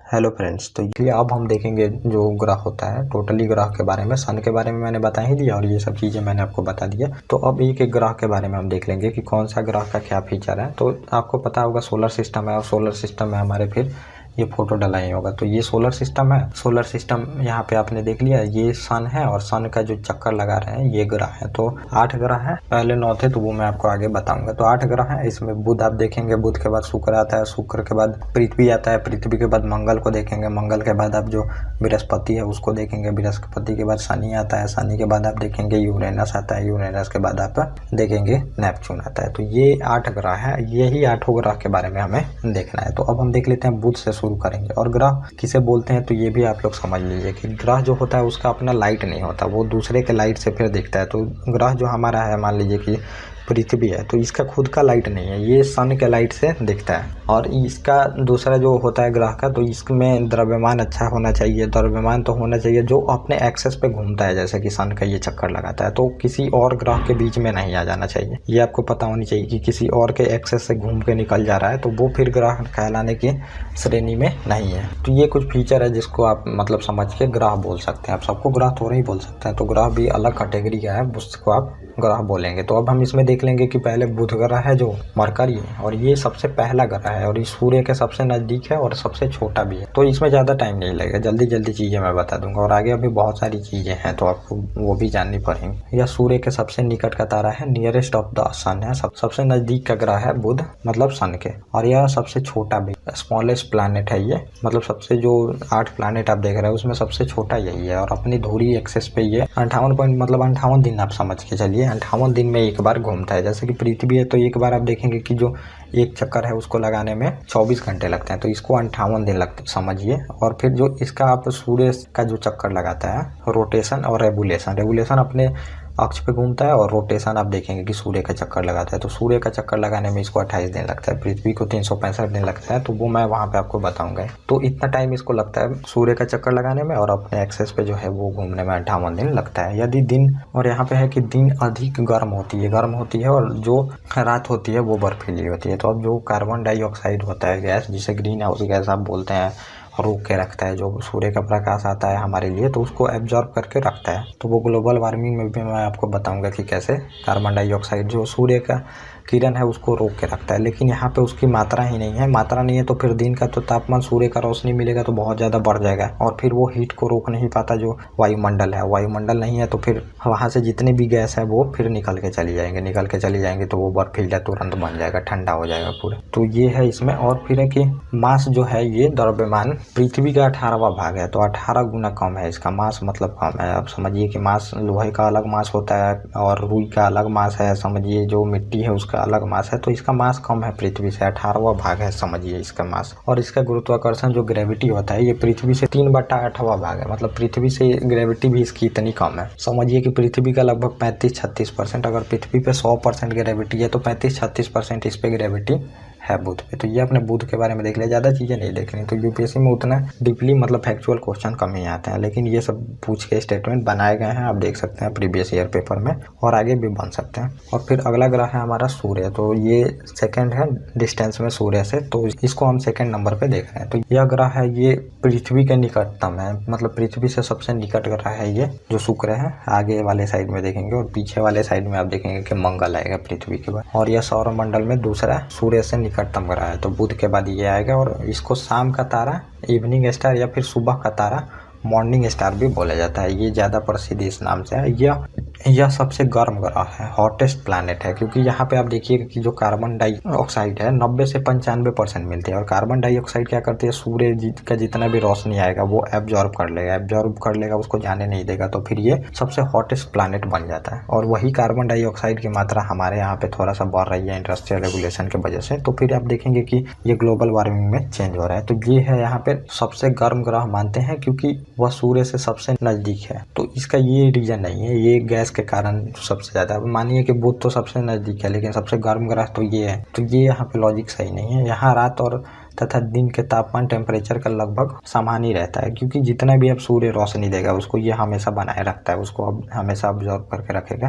Hello friends, तो ये अब हम देखेंगे जो ग्रह होता है टोटली ग्रह के बारे में। सन के बारे में मैंने बता ही दिया और ये सब चीज़ें मैंने आपको बता दिया। तो अब एक एक ग्रह के बारे में हम देख लेंगे कि कौन सा ग्रह का क्या फीचर है। तो आपको पता होगा सोलर सिस्टम है और सोलर सिस्टम में हमारे फिर ये फोटो डला ही होगा। तो ये सोलर सिस्टम है। सोलर सिस्टम यहाँ पे आपने देख लिया, ये सन है और सन का जो चक्कर लगा रहे हैं ये ग्रह है। तो 8 ग्रह है, पहले 9 थे तो वो मैं आपको आगे बताऊंगा। तो 8 ग्रह है। इसमें बुध आप देखेंगे, बुध के बाद शुक्र आता है, शुक्र के बाद पृथ्वी आता है, पृथ्वी के बाद मंगल को देखेंगे, मंगल के बाद आप जो बृहस्पति है उसको देखेंगे, बृहस्पति के बाद शनि आता है, शनि के बाद आप देखेंगे यूरेनस आता है, यूरेनस के बाद आप देखेंगे नेपच्यून आता है। तो ये 8 ग्रह है। यही 8 ग्रह के बारे में हमें देखना है। तो अब हम देख लेते हैं, बुध से शुरू करेंगे। और ग्रह किसे बोलते हैं तो ये भी आप लोग समझ लीजिए कि ग्रह जो होता है उसका अपना लाइट नहीं होता, वो दूसरे के लाइट से फिर दिखता है। तो ग्रह जो हमारा है, मान लीजिए कि पृथ्वी है, तो इसका खुद का लाइट नहीं है, ये सन के लाइट से दिखता है। और इसका दूसरा जो होता है ग्रह का, तो इसमें द्रव्यमान अच्छा होना चाहिए। द्रव्यमान तो होना चाहिए जो अपने एक्सेस पे घूमता है, जैसे कि सन का ये चक्कर लगाता है। तो किसी और ग्रह के बीच में नहीं आ जाना चाहिए। ये आपको पता होनी चाहिए कि किसी और के एक्सेस से घूम के निकल जा रहा है तो वो फिर ग्रह कहलाने की श्रेणी में नहीं है। तो ये कुछ फीचर है जिसको आप मतलब समझ के ग्रह बोल सकते हैं। आप सबको ग्रह थोड़ा ही बोल सकते हैं, तो ग्रह भी अलग कैटेगरी का है, उसको आप ग्रह बोलेंगे। तो अब हम इसमें देख लेंगे कि पहले बुध ग्रह है जो मरकरी है, और ये सबसे पहला ग्रह है और ये सूर्य के सबसे नजदीक है और सबसे छोटा भी है। तो इसमें ज़्यादा टाइम नहीं लगेगा, जल्दी जल्दी चीज़ें मैं बता दूंगा। और आगे अभी बहुत सारी चीज़ें हैं तो आपको वो भी जाननी पड़ेंगी। यह सूर्य के सबसे निकट का तारा है, नियरेस्ट ऑफ द सन है, सबसे नजदीक का ग्रह है बुध, मतलब सन के। और यह सबसे छोटा भी, स्मॉलेस्ट प्लैनेट है ये, मतलब सबसे जो 8 प्लैनेट आप देख रहे हैं उसमें सबसे छोटा यही है। और अपनी धुरी एक्सेस पे ये 58 दिन आप समझ के चलिए, 58 दिन में एक बार घूमता है। जैसे कि पृथ्वी है तो एक बार आप देखेंगे कि जो एक चक्कर है उसको लगाने में 24 घंटे लगते हैं, तो इसको 58 दिन लगते समझिए। और फिर जो इसका आप सूर्य का जो चक्कर लगाता है, रोटेशन और रेगुलेशन अपने अक्ष पे घूमता है, और रोटेशन आप देखेंगे कि सूर्य का चक्कर लगाता है। तो सूर्य का चक्कर लगाने में इसको 28 दिन लगता है, पृथ्वी को 365 दिन लगता है। तो वो मैं वहाँ पे आपको बताऊंगा। तो इतना टाइम इसको लगता है सूर्य का चक्कर लगाने में, और अपने एक्सेस पे जो है वो घूमने में 58 दिन लगता है। यदि दिन, और यहाँ पे है कि दिन अधिक गर्म होती है और जो रात होती है वो बर्फीली होती है। तो अब जो कार्बन डाइऑक्साइड होता है गैस, जिसे ग्रीन हाउस गैस आप बोलते हैं, रोक के रखता है, जो सूर्य का प्रकाश आता है हमारे लिए तो उसको एब्जॉर्ब करके रखता है। तो वो ग्लोबल वार्मिंग में भी मैं आपको बताऊंगा कि कैसे कार्बन डाइऑक्साइड जो सूर्य का किरण है उसको रोक के रखता है। लेकिन यहाँ पे उसकी मात्रा ही नहीं है, मात्रा नहीं है तो फिर दिन का तो तापमान सूर्य का रोशनी मिलेगा तो बहुत ज़्यादा बढ़ जाएगा, और फिर वो हीट को रोक नहीं पाता जो वायुमंडल है। वायुमंडल नहीं है तो फिर वहाँ से जितनी भी गैस है वो फिर निकल के चली जाएंगे तो वो बर्फीला तुरंत बन जाएगा, ठंडा हो जाएगा पूरा। तो ये है इसमें। और फिर है कि मास जो है, ये द्रव्यमान पृथ्वी का 18वां भाग है, तो 18 गुना कम है इसका मास, मतलब कम है। अब समझिए कि मास, लोहे का अलग मास होता है और रुई का अलग मास है, समझिए जो मिट्टी है उसका अलग मास है। तो इसका मास कम है पृथ्वी से, 18वां भाग है समझिए इसका मास। और इसका गुरुत्वाकर्षण जो ग्रेविटी होता है ये पृथ्वी से 3/8वां भाग है, मतलब पृथ्वी से ग्रेविटी भी इसकी इतनी कम है। समझिए कि पृथ्वी का लगभग 35-36%, अगर पृथ्वी पे 100% ग्रेविटी है तो 35-36% इस पे ग्रेविटी है बुध पे। तो ये अपने बुध के बारे में देख लिया, ज़्यादा चीज़ें नहीं देखनी। तो यूपीएससी में उतना डीपली मतलब फैक्चुअल क्वेश्चन कम ही आते हैं, लेकिन ये सब पूछ के स्टेटमेंट बनाए गए हैं, आप देख सकते हैं प्रीवियस ईयर पेपर में, और आगे भी बन सकते हैं। और फिर अगला ग्रह है हमारा सूर्य, तो ये सेकंड है डिस्टेंस में सूर्य से, तो इसको हम सेकंड नंबर पे देख रहे हैं। तो यह ग्रह है, ये पृथ्वी के निकटतम है, मतलब पृथ्वी से सबसे निकट ग्रह है ये जो शुक्र है। आगे वाले साइड में देखेंगे और पीछे वाले साइड में आप देखेंगे कि मंगल आएगा पृथ्वी के बाद। और यह सौर मंडल में दूसरा सूर्य से निकटतम ग्रह है, तो बुध के बाद ये आएगा। और इसको शाम का तारा, इवनिंग स्टार, या फिर सुबह का तारा, मॉर्निंग स्टार भी बोला जाता है। ये ज़्यादा प्रसिद्ध इस नाम से है। यह सबसे गर्म ग्रह है, हॉटेस्ट प्लैनेट है, क्योंकि यहाँ पे आप देखिएगा कि जो कार्बन डाइऑक्साइड है 90 से 95% मिलती है। और कार्बन डाइऑक्साइड क्या करती है, सूर्य का जितना भी रोशनी आएगा वो एब्जॉर्ब कर लेगा, उसको जाने नहीं देगा। तो फिर ये सबसे हॉटेस्ट प्लैनेट बन जाता है। और वही कार्बन डाइऑक्साइड की मात्रा हमारे यहाँ पे थोड़ा सा बढ़ रही है इंडस्ट्रियल रेगुलेशन की वजह से, तो फिर आप देखेंगे कि ये ग्लोबल वार्मिंग में चेंज हो रहा है। तो ये है यहाँ पे सबसे गर्म ग्रह मानते हैं, क्योंकि वह सूर्य से सबसे नजदीक है। तो इसका ये रीजन नहीं है, ये गैस के कारण सबसे ज्यादा। मानिए कि बुध तो सबसे नजदीक है, लेकिन सबसे गर्म ग्रह तो ये है, तो ये यहाँ पे लॉजिक सही नहीं है। यहाँ रात और तथा दिन के तापमान टेम्परेचर का लगभग समान ही रहता है, क्योंकि जितना भी अब सूर्य रोशनी देगा उसको ये हमेशा बनाए रखता है, उसको अब हमेशा ऑब्जर्व करके रखेगा,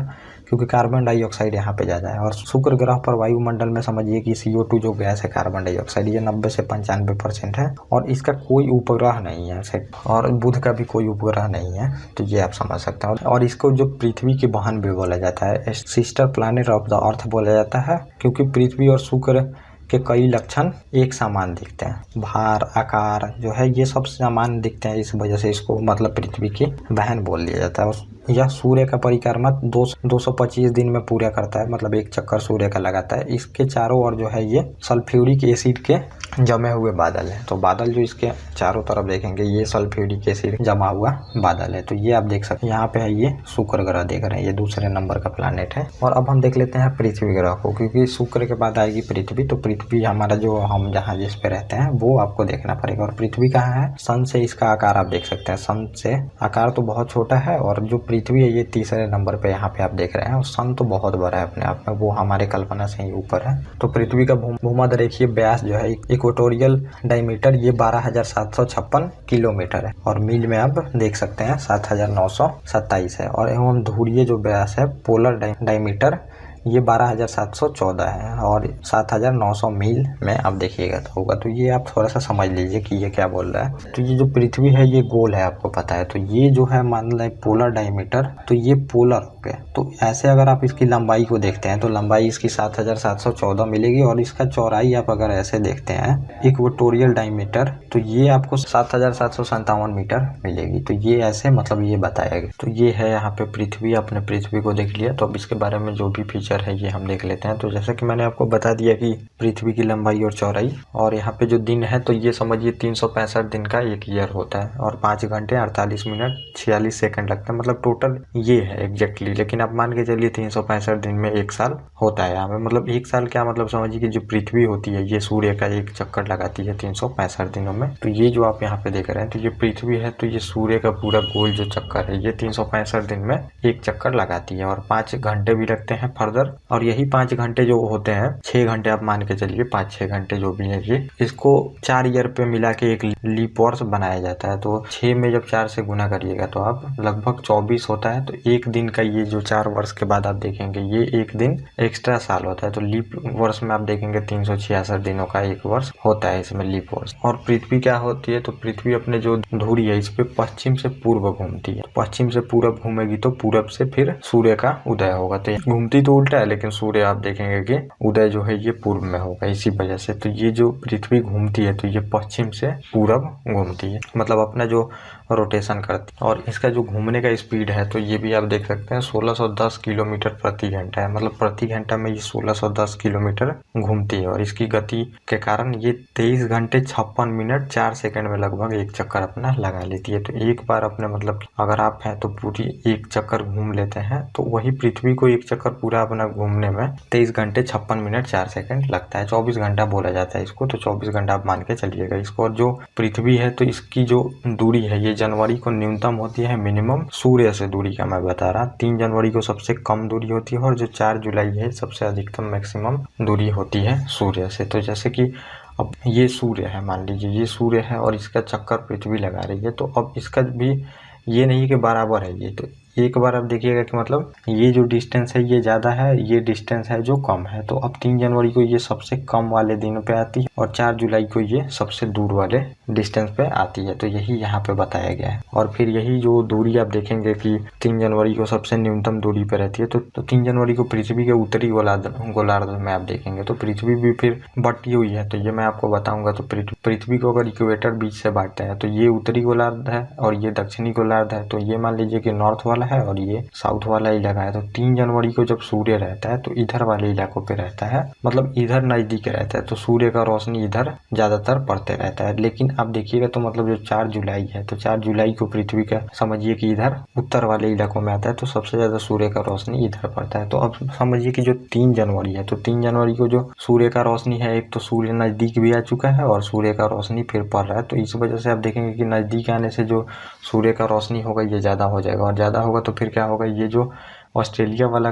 क्योंकि कार्बन डाइऑक्साइड यहाँ पे ज़्यादा है। और शुक्र ग्रह पर वायुमंडल में समझिए कि CO2 जो गैस है कार्बन डाइऑक्साइड, ये 90 से 95% है और इसका कोई उपग्रह नहीं है और बुध का भी कोई उपग्रह नहीं है, तो ये आप समझ सकते हैं। और इसको जो पृथ्वी की बहन भी बोला जाता है, sister planet of the earth बोला जाता है, क्योंकि पृथ्वी और शुक्र के कई लक्षण एक समान दिखते हैं। भार, आकार जो है ये सब समान दिखते हैं, इस वजह से इसको मतलब पृथ्वी की बहन बोल दिया जाता है। यह सूर्य का परिक्रमा 225 दिन में पूरा करता है, मतलब एक चक्कर सूर्य का लगाता है। इसके चारों ओर जो है ये सल्फ्यूरिक एसिड के जमे हुए बादल है, तो बादल जो इसके चारों तरफ देखेंगे ये सल्फ्यूरिक एसिड जमा हुआ बादल है। तो ये आप देख सकते हैं, यहाँ पे है ये शुक्र ग्रह देख रहे हैं, ये दूसरे नंबर का प्लैनेट है। और अब हम देख लेते हैं पृथ्वी ग्रह को, क्योंकि शुक्र के बाद आएगी पृथ्वी, तो पृथ्वी हमारा जो हम जहाँ जिस पे रहते हैं वो आपको देखना पड़ेगा। और पृथ्वी कहाँ है, सन से इसका आकार आप देख सकते हैं, सन से आकार तो बहुत छोटा है, और जो पृथ्वी है ये तीसरे नंबर पे यहाँ पे आप देख रहे हैं, और सन तो बहुत बड़ा है अपने आप में, वो हमारे कल्पना से ही ऊपर है। तो पृथ्वी का भूमध्य रेखीय व्यास जो है इक्वेटोरियल डायमीटर ये 12,756 किलोमीटर है, और मील में आप देख सकते हैं 7,927 है। और एवं ध्रुवीय जो व्यास है पोलर डायमीटर ये 12,714 है, और 7,900 मील में आप देखिएगा तो होगा। तो ये आप थोड़ा सा समझ लीजिए कि ये क्या बोल रहा है। तो ये जो पृथ्वी है ये गोल है, आपको पता है, तो ये जो है मान लें पोलर डायमीटर, तो ये पोलर हो गया। तो ऐसे अगर आप इसकी लंबाई को देखते हैं तो लंबाई इसकी 7,714 मिलेगी, और इसका चौड़ाई आप अगर ऐसे देखते हैं इक्वेटोरियल डायमीटर, तो ये आपको 7,757 मीटर मिलेगी। तो ये ऐसे मतलब ये बताया गया। तो ये है यहाँ पे पृथ्वी, अपने पृथ्वी को देख लिया। तो अब इसके बारे में जो भी फीचर है ये हम देख लेते हैं। तो जैसे कि मैंने आपको बता दिया कि पृथ्वी की लंबाई और चौड़ाई, और यहाँ पे जो दिन है तो ये समझिए 365 दिन का एक ईयर होता है, और 5 घंटे 48 मिनट 46 सेकंड लगता है, मतलब टोटल ये है एग्जैक्टली। लेकिन आप मान के चलिए 365 दिन में एक साल होता है यहाँ पे, मतलब एक साल क्या मतलब समझिए कि जो पृथ्वी होती है ये सूर्य का एक चक्कर लगाती है 365 दिनों में। तो ये जो आप यहाँ पे देख रहे हैं, तो ये पृथ्वी है, तो ये सूर्य का पूरा गोल जो चक्कर है ये 365 दिन में एक चक्कर लगाती है, और 5 घंटे भी लगते हैं फर्दर। और यही 5 घंटे जो होते हैं, 6 घंटे आप मान के चलिए, 5-6 घंटे जो भी है, ये इसको 4 ईयर पे मिला के एक लीप वर्ष बनाया जाता है। तो 6 में जब 4 से गुना करिएगा तो आप लगभग 24 होता है। तो एक दिन का ये जो 4 वर्ष के बाद आप देखेंगे ये एक दिन एक्स्ट्रा साल होता है। तो लीप वर्ष में आप देखेंगे 366 दिनों का एक वर्ष होता है इसमें लीप वर्ष। और पृथ्वी क्या होती है, तो पृथ्वी अपने जो धुरी है इस पे पश्चिम से पूर्व घूमती है। पश्चिम से पूरब घूमेगी तो पूरब से फिर सूर्य का उदय होगा। तो घूमती तो उल्टा है, लेकिन सूर्य आप देखेंगे कि उदय जो है ये पूर्व में होगा, इसी वजह से। तो ये जो पृथ्वी घूमती है तो ये पश्चिम से पूरब घूमती है, मतलब अपना जो रोटेशन करती है। और इसका जो घूमने का स्पीड है तो ये भी आप देख सकते हैं 1610 किलोमीटर प्रति घंटा है, मतलब प्रति घंटा में ये 1610 किलोमीटर घूमती है। और इसकी गति के कारण ये 23 घंटे 56 मिनट 4 सेकंड में लगभग एक चक्कर अपना लगा लेती है। तो एक बार अपने मतलब अगर आप हैं तो पूरी एक चक्कर घूम लेते हैं, तो वही पृथ्वी को एक चक्कर पूरा अपना घूमने में 23 घंटे 56 मिनट 4 सेकंड लगता है। 24 घंटा बोला जाता है इसको, तो 24 घंटा आप मान के चलिएगा इसको। और जो पृथ्वी है तो इसकी जो दूरी है ये जनवरी को न्यूनतम होती है मिनिमम सूर्य से दूरी का मैं बता रहा। 3 जनवरी को सबसे कम दूरी होती है, और जो 4 जुलाई है सबसे अधिकतम मैक्सिमम दूरी होती है सूर्य से। तो जैसे कि अब ये सूर्य है, मान लीजिए ये सूर्य है और इसका चक्कर पृथ्वी लगा रही है, तो अब इसका भी ये नहीं कि बराबर है ये, तो एक बार आप देखिएगा कि मतलब ये जो डिस्टेंस है ये ज़्यादा है, ये डिस्टेंस है जो कम है। तो अब 3 जनवरी को ये सबसे कम वाले दिनों पे आती है, और 4 जुलाई को ये सबसे दूर वाले डिस्टेंस पे आती है। तो यही यहाँ पे बताया गया है। और फिर यही जो दूरी आप देखेंगे कि 3 जनवरी को सबसे न्यूनतम दूरी पे रहती है, तो 3 जनवरी को पृथ्वी के उत्तरी गोलार्ध में आप देखेंगे तो पृथ्वी भी फिर बटी हुई है। तो ये मैं आपको बताऊंगा। तो पृथ्वी को अगर इक्वेटर बीच से बांटते हैं तो ये उत्तरी गोलार्ध है और ये दक्षिणी गोलार्ध है। तो ये मान लीजिए कि नॉर्थ वाला है और ये साउथ वाला इलाका है। तो 3 जनवरी को जब सूर्य रहता है तो इधर वाले इलाकों पे रहता है, मतलब इधर नजदीक रहता है, तो सूर्य का रोशनी इधर ज्यादातर पड़ते रहता है। लेकिन अब देखिएगा तो मतलब जो 4 जुलाई है तो 4 जुलाई को पृथ्वी का समझिए कि इधर उत्तर वाले इलाकों में आता है, तो सबसे ज्यादा सूर्य का रोशनी इधर पड़ता है। तो अब समझिए कि जो 3 जनवरी है तो 3 जनवरी को जो सूर्य का रोशनी है, एक तो सूर्य नजदीक भी आ चुका है और सूर्य का रोशनी फिर पड़ रहा है। तो इस वजह से आप देखेंगे कि नजदीक आने से जो सूर्य का रोशनी होगा ये ज्यादा हो जाएगा, और ज्यादा होगा तो फिर क्या होगा, ये जो ऑस्ट्रेलिया वाला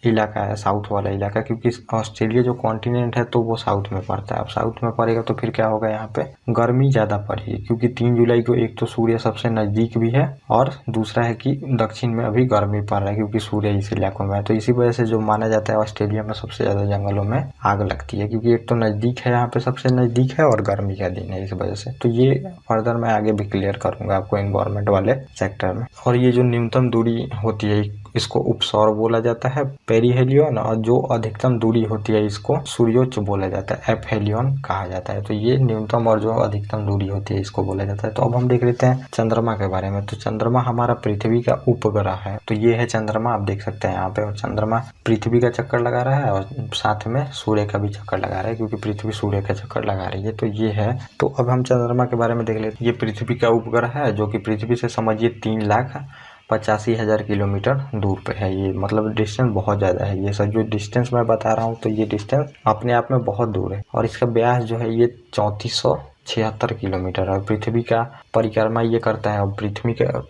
इलाका है, साउथ वाला इलाका, क्योंकि ऑस्ट्रेलिया जो कॉन्टिनेंट है तो वो साउथ में पड़ता है। अब साउथ में पड़ेगा तो फिर क्या होगा, यहाँ पे गर्मी ज़्यादा पड़ेगी, क्योंकि 3 जुलाई को एक तो सूर्य सबसे नज़दीक भी है और दूसरा है कि दक्षिण में अभी गर्मी पड़ रहा है क्योंकि सूर्य इस इलाकों में है। तो इसी वजह से जो माना जाता है ऑस्ट्रेलिया में सबसे ज़्यादा जंगलों में आग लगती है, क्योंकि एक तो नज़दीक है, यहाँ पे सबसे नज़दीक है और गर्मी का दिन है इस वजह से। तो ये फर्दर मैं आगे भी क्लियर करूँगा आपको एनवायरनमेंट वाले सेक्टर में। और ये जो न्यूनतम दूरी होती है इसको उपसौर बोला जाता है पेरीहेलियन, और जो अधिकतम दूरी होती है इसको सूर्योच्च बोला जाता है एफहेलियन कहा जाता है। तो ये न्यूनतम और जो अधिकतम दूरी होती है इसको बोला जाता है। तो अब हम देख लेते हैं चंद्रमा के बारे में। तो चंद्रमा हमारा पृथ्वी का उपग्रह है। तो ये है चंद्रमा, आप देख सकते हैं यहाँ पे। और चंद्रमा पृथ्वी का चक्कर लगा रहा है और साथ में सूर्य का भी चक्कर लगा रहा है, क्योंकि पृथ्वी सूर्य का चक्कर लगा रही है। तो ये है। तो अब हम चंद्रमा के बारे में देख लेते हैं। ये पृथ्वी का उपग्रह है जो कि पृथ्वी से समझिए 3,85,000 किलोमीटर दूर पे है। ये मतलब डिस्टेंस बहुत ज़्यादा है। ये सब जो डिस्टेंस मैं बता रहा हूँ तो ये डिस्टेंस अपने आप में बहुत दूर है। और इसका व्यास जो है ये 3476 किलोमीटर है। पृथ्वी का परिक्रमा ये करता है। और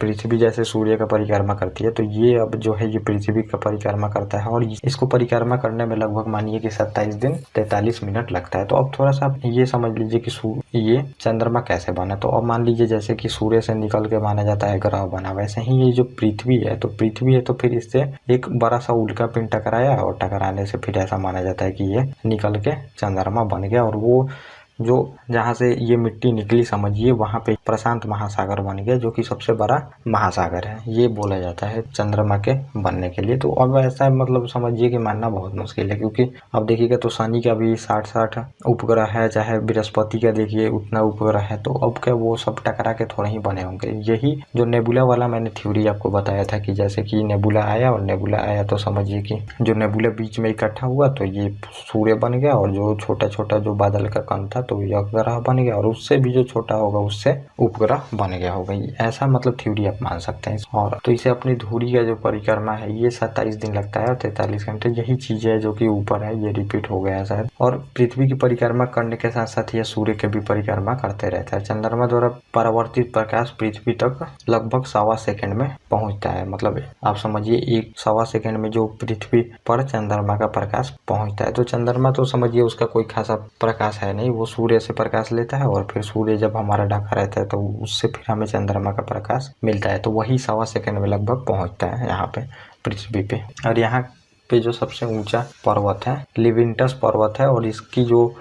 पृथ्वी जैसे सूर्य का परिक्रमा करती है, तो ये अब जो है ये पृथ्वी का परिक्रमा करता है। और इसको परिक्रमा करने में लगभग मानिए कि 27 दिन 43 मिनट लगता है। तो अब थोड़ा सा आप ये समझ लीजिए कि ये चंद्रमा कैसे बना। तो अब मान लीजिए जैसे कि सूर्य से निकल के माना जाता है ग्रह बना, वैसे ही ये जो पृथ्वी है तो फिर इससे एक बड़ा सा उल्का पिंड टकराया और टकराने से फिर ऐसा माना जाता है कि ये निकल के चंद्रमा बन गया। और वो जो जहाँ से ये मिट्टी निकली समझिए वहाँ पे प्रशांत महासागर बन गया, जो कि सबसे बड़ा महासागर है। ये बोला जाता है चंद्रमा के बनने के लिए। तो अब ऐसा मतलब समझिए कि मानना बहुत मुश्किल है, क्योंकि अब देखिएगा तो शनि का भी 60 उपग्रह है, चाहे बृहस्पति का देखिए उतना उपग्रह है। तो अब क्या वो सब टकरा के थोड़े ही बने होंगे। यही जो नेबुला वाला मैंने थ्योरी आपको बताया था कि जैसे कि नेबुला आया और नेबुला आया तो समझिए कि जो नेबुला बीच में इकट्ठा हुआ तो ये सूर्य बन गया, और जो छोटा छोटा जो बादल का कण था तो ये ग्रह बन गया, और उससे भी जो छोटा होगा उससे उपग्रह बन गया होगा। ऐसा मतलब थ्योरी आप मान सकते हैं। और तो इसे अपनी धुरी का जो परिक्रमा है ये 27 दिन लगता है और 43 घंटे। यही चीज है जो कि ऊपर है, ये रिपीट हो गया है शायद। और पृथ्वी की परिक्रमा करने के साथ साथ यह सूर्य के भी परिक्रमा करते रहता है। चंद्रमा द्वारा परावर्तित प्रकाश पृथ्वी तक लगभग 1.25 सेकंड में पहुंचता है। मतलब आप समझिए 1.25 सेकंड में जो पृथ्वी पर चंद्रमा का प्रकाश पहुंचता है। तो चंद्रमा तो समझिए उसका कोई खासा प्रकाश है नहीं, वो सूर्य से प्रकाश लेता है और फिर सूर्य जब हमारा ढका रहता है तो उससे फिर हमें चंद्रमा का प्रकाश मिलता है। तो वही 1.25 सेकंड में लगभग पहुंचता है यहाँ पे पृथ्वी पे। और यहाँ पे जो सबसे ऊंचा पर्वत है लिविंटस पर्वत है, और इसकी जो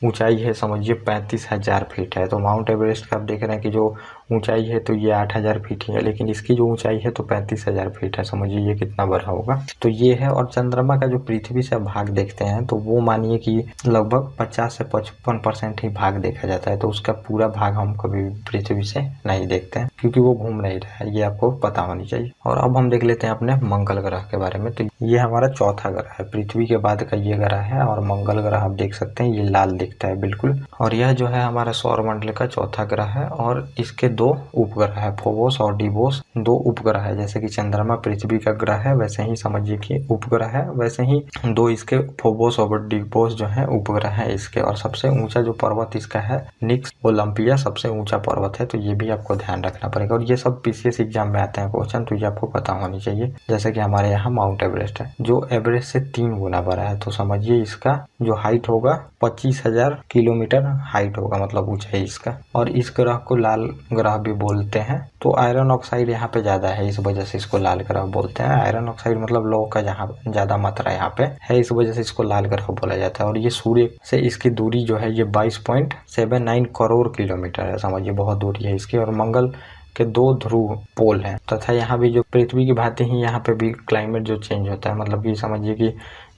ऊंचाई है समझिए 35,000 फीट है। तो माउंट एवरेस्ट का आप देख रहे हैं कि जो ऊंचाई है तो ये 8,000 फीट ही है, लेकिन इसकी जो ऊंचाई है तो 35,000 फीट है। समझिए ये कितना बड़ा होगा। तो ये है। और चंद्रमा का जो पृथ्वी से भाग देखते हैं तो वो मानिए कि लगभग 50 से 55% ही भाग देखा जाता है। तो उसका पूरा भाग हम कभी पृथ्वी से नहीं देखते हैं, क्योंकि वो घूम नहीं रहा है। ये आपको पता होनी चाहिए। और अब हम देख लेते हैं अपने मंगल ग्रह के बारे में। तो ये हमारा चौथा ग्रह है, पृथ्वी के बाद का ये ग्रह है। और मंगल ग्रह आप देख सकते हैं ये लाल दिखता है बिल्कुल। और यह जो है हमारा सौर मंडल का चौथा ग्रह है, और इसके 2 उपग्रह है, फोबोस और डिबोस। 2 उपग्रह है। जैसे कि चंद्रमा पृथ्वी का ग्रह है वैसे ही समझिए कि उपग्रह है, वैसे ही 2 इसके फोबोस और डिबोस जो है उपग्रह है इसके। और सबसे ऊंचा जो पर्वत इसका है निक्स ओलंपिया, सबसे ऊंचा पर्वत है। तो ये भी आपको ध्यान रखना पड़ेगा। और ये सब पीसीएस एग्जाम में आते हैं क्वेश्चन, तो ये आपको पता होनी चाहिए। जैसे कि हमारे यहाँ माउंट एवरेस्ट है जो एवरेस्ट से 3 गुना बड़ा है। तो समझिए इसका जो हाइट होगा 25,000 किलोमीटर हाइट होगा, मतलब ऊंचाई इसका। और इस ग्रह को लाल ग्रह भी बोलते हैं। तो आयरन ऑक्साइड यहाँ पे ज्यादा है, इस वजह से इसको लाल ग्रह बोलते हैं। आयरन ऑक्साइड मतलब लोह का जहाँ ज्यादा मात्रा यहाँ पे है, इस वजह से इसको लाल ग्रह बोला जाता है। और ये सूर्य से इसकी दूरी जो है ये 22.79 करोड़ किलोमीटर है। समझिए बहुत दूरी है इसकी। और मंगल के 2 ध्रुव पोल हैं तथा यहाँ भी जो पृथ्वी की भांति ही यहाँ पे भी क्लाइमेट जो चेंज होता है, मतलब कि समझिए कि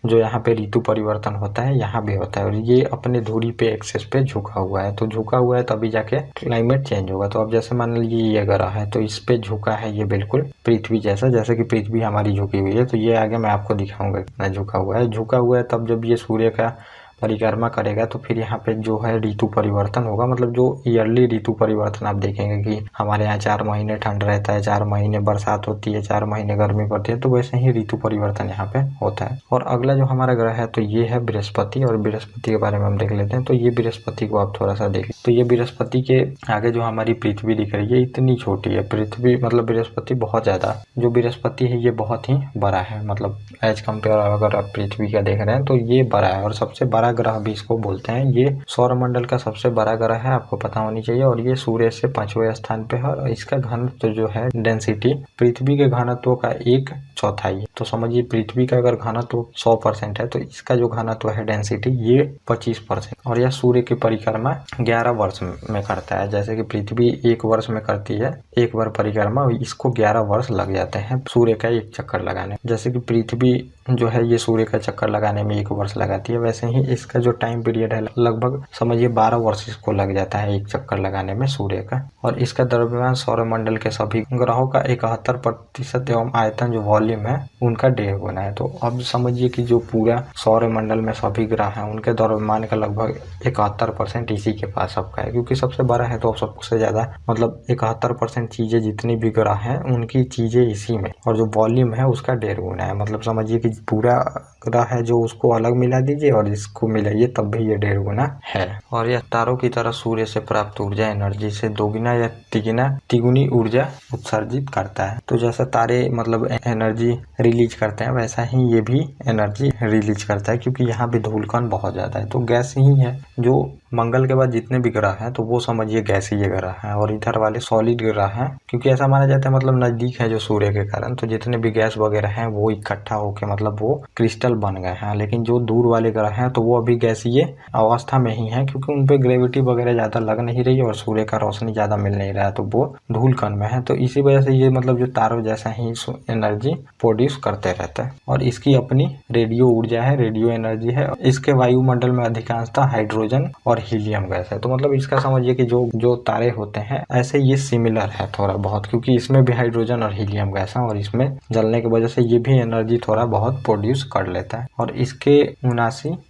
जो यहाँ पे ऋतु परिवर्तन होता है यहाँ भी होता है। और ये अपने धुरी पे एक्सेस पे झुका हुआ है, तो झुका हुआ है तभी जाके क्लाइमेट चेंज होगा। तो अब जैसे मान लीजिए ये ग्रह है तो इस पे झुका है ये बिल्कुल पृथ्वी जैसा, जैसे कि पृथ्वी हमारी झुकी हुई है। तो ये आगे मैं आपको दिखाऊंगा कितना झुका हुआ है। झुका हुआ है तब जब ये सूर्य का परिक्रमा करेगा तो फिर यहाँ पे जो है ऋतु परिवर्तन होगा, मतलब जो ईयरली ऋतु परिवर्तन आप देखेंगे कि हमारे यहाँ 4 महीने ठंड रहता है, 4 महीने बरसात होती है, 4 महीने गर्मी पड़ती है, तो वैसे ही ऋतु परिवर्तन यहाँ पे होता है। और अगला जो हमारा ग्रह है तो ये है बृहस्पति, और बृहस्पति के बारे में हम देख लेते हैं। तो ये बृहस्पति को आप थोड़ा सा देख, तो ये बृहस्पति के आगे जो हमारी पृथ्वी दिख रही है इतनी छोटी है पृथ्वी, मतलब बृहस्पति बहुत ज्यादा, जो बृहस्पति है ये बहुत ही बड़ा है, मतलब एज कम्पेयर अगर आप पृथ्वी का देख रहे हैं तो ये बड़ा है, और सबसे बड़ा ग्रह भी इसको बोलते हैं। ये सौरमंडल का सबसे बड़ा ग्रह है, आपको पता होनी चाहिए, और ये सूर्य से 5वें स्थान पे है। और इसका घनत्व जो है डेंसिटी पृथ्वी के घनत्व का 1/4 है। तो समझिए पृथ्वी का अगर घनत्व 100% है तो इसका जो घनत्व है डेंसिटी ये 25%। और यह सूर्य की परिक्रमा 11 वर्ष में करता है। जैसे कि पृथ्वी 1 वर्ष में करती है 1 बार परिक्रमा, इसको 11 वर्ष लग जाते हैं सूर्य का एक चक्कर लगाने। जैसे कि पृथ्वी जो है ये सूर्य का चक्कर लगाने में 1 वर्ष लगाती है, वैसे ही इसका जो टाइम पीरियड है लगभग समझिए 12 वर्ष इसको लग जाता है एक चक्कर लगाने में सूर्य का। और इसका द्रव्यमान सौरमंडल के सभी ग्रहों का 71% एवं आयतन जो वॉल्यूम है उनका 1.5 गुना है। तो अब समझिए कि जो पूरा सौरमंडल में सभी ग्रह हैं उनके द्रव्यमान का लगभग 71% इसी के पास सबका है, क्योंकि सबसे बड़ा है तो सबसे ज्यादा मतलब 71% चीजें जितनी भी ग्रह हैं उनकी चीजें इसी में, और जो वॉल्यूम है उसका 1.5 गुना है। मतलब समझिए कि पूरा ग्रह है जो उसको अलग मिला दीजिए और इसको मिलाइए तब भी ये 1.5 गुना है। और यह तारों की तरह सूर्य से प्राप्त ऊर्जा एनर्जी से 2 गुना या तिगुनी ऊर्जा उत्सर्जित करता है। तो जैसा तारे मतलब एनर्जी रिलीज करते हैं वैसा ही ये भी एनर्जी रिलीज करता है, क्योंकि यहाँ पे धूलकण बहुत ज्यादा है। तो गैस ही है, जो मंगल के बाद जितने भी ग्रह हैं तो वो समझिए गैसीय ग्रह हैं, और इधर वाले सॉलिड ग्रह हैं, क्योंकि ऐसा माना जाता है मतलब नजदीक है जो सूर्य के कारण, तो जितने भी गैस वगैरह हैं वो इकट्ठा होके मतलब वो क्रिस्टल बन गए हैं। लेकिन जो दूर वाले ग्रह हैं तो वो अभी गैसीय अवस्था में ही है, क्योंकि उनपे ग्रेविटी वगैरह ज्यादा लग नहीं रही और सूर्य का रोशनी ज्यादा मिल नहीं रहा है, तो वो धूलकण में है। तो इसी वजह से ये मतलब जो तारों जैसा ही एनर्जी प्रोड्यूस करते रहता है। और इसकी अपनी रेडियो ऊर्जा है, रेडियो एनर्जी है। इसके वायुमंडल में अधिकांशतः हाइड्रोजन और हीलियम गैस है। तो मतलब इसका समझिए कि जो तारे होते हैं ऐसे ये सिमिलर है थोड़ा बहुत, क्योंकि इसमें भी हाइड्रोजन और हीलियम गैस है, और इसमें जलने की वजह से ये भी एनर्जी थोड़ा बहुत प्रोड्यूस कर लेता है। और इसके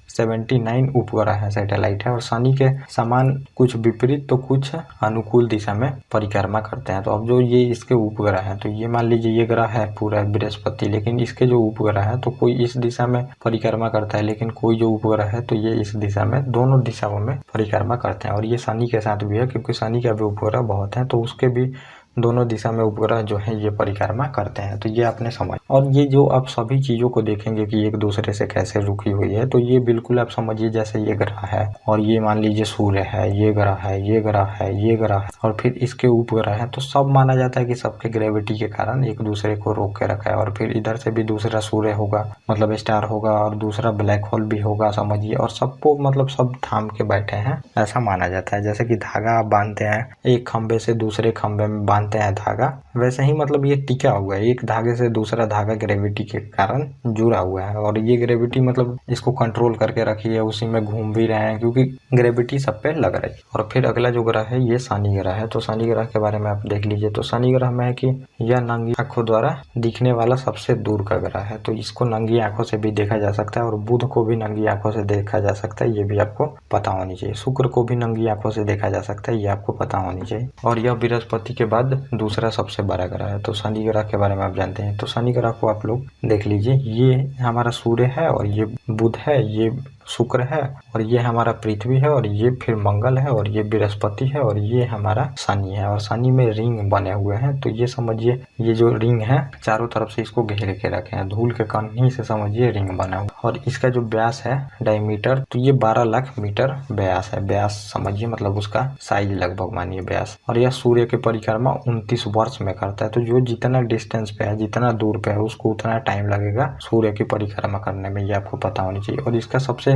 79 उपग्रह है, सैटेलाइट है, और शनि के समान कुछ विपरीत तो कुछ अनुकूल दिशा में परिक्रमा करते हैं। तो अब जो ये इसके उपग्रह हैं तो ये मान लीजिए ये ग्रह है पूरा बृहस्पति, लेकिन इसके जो उपग्रह है तो कोई इस दिशा में परिक्रमा करता है, लेकिन कोई जो उपग्रह है तो ये इस दिशा में, दोनों दिशाओं में परिक्रमा करते हैं। और ये शनि के साथ भी है, क्योंकि शनि का भी उपग्रह बहुत है तो उसके भी दोनों दिशा में उपग्रह जो है ये परिक्रमा करते हैं। तो ये आपने समझ, और ये जो आप सभी चीजों को देखेंगे कि एक दूसरे से कैसे रुकी हुई है, तो ये बिल्कुल आप समझिए जैसे ये ग्रह है और ये मान लीजिए सूर्य है, ये ग्रह है, ये ग्रह है, ये ग्रह है, और फिर इसके उपग्रह है। तो सब माना जाता है कि सबके ग्रेविटी के कारण एक दूसरे को रोक के रखा है। और फिर इधर से भी दूसरा सूर्य होगा, मतलब स्टार होगा, और दूसरा ब्लैक होल भी होगा समझिए, और सबको मतलब सब थाम के बैठे हैं ऐसा माना जाता है। जैसे कि धागा आप बांधते हैं एक खंबे से दूसरे खंबे में बांधते हैं धागा, वैसे ही मतलब ये टिका हुआ है, एक धागे से दूसरा धागा ग्रेविटी के कारण जुड़ा हुआ है, और ये ग्रेविटी मतलब इसको कंट्रोल करके रखी है, उसी में घूम भी रहे हैं क्योंकि ग्रेविटी सब पे लग रही है। और फिर अगला जो ग्रह है ये शनि ग्रह है। तो शनि ग्रह के बारे में आप देख लीजिए। तो शनि ग्रह में है कि यह नंगी आंखों द्वारा दिखने वाला सबसे दूर का ग्रह है। तो इसको नंगी आंखों से भी देखा जा सकता है, और बुध को भी नंगी आंखों से देखा जा सकता है, ये भी आपको पता होनी चाहिए। शुक्र को भी नंगी आंखों से देखा जा सकता है, ये आपको पता होनी चाहिए। और यह बृहस्पति के बाद दूसरा सबसे बड़ा ग्रह है। तो शनि ग्रह के बारे में आप जानते हैं। तो शनि ग्रह को आप लोग देख लीजिए, ये हमारा सूर्य है, और ये बुध है, ये शुक्र है, और ये हमारा पृथ्वी है, और ये फिर मंगल है, और ये बृहस्पति है, और ये हमारा शनि है। और शनि में रिंग बने हुए हैं। तो ये समझिए ये जो रिंग है चारों तरफ से इसको घेर के रखे हैं, धूल के कण ही से समझिए रिंग बना हुआ। और इसका जो व्यास है डायमीटर, तो ये 12 लाख मीटर व्यास है। व्यास समझिए मतलब उसका साइज लगभग मानिए व्यास। और यह सूर्य की परिक्रमा 29 वर्ष में करता है। तो जो जितना डिस्टेंस पे है, जितना दूर पे है, उसको उतना टाइम लगेगा सूर्य की परिक्रमा करने में, ये आपको पता होनी चाहिए। और इसका सबसे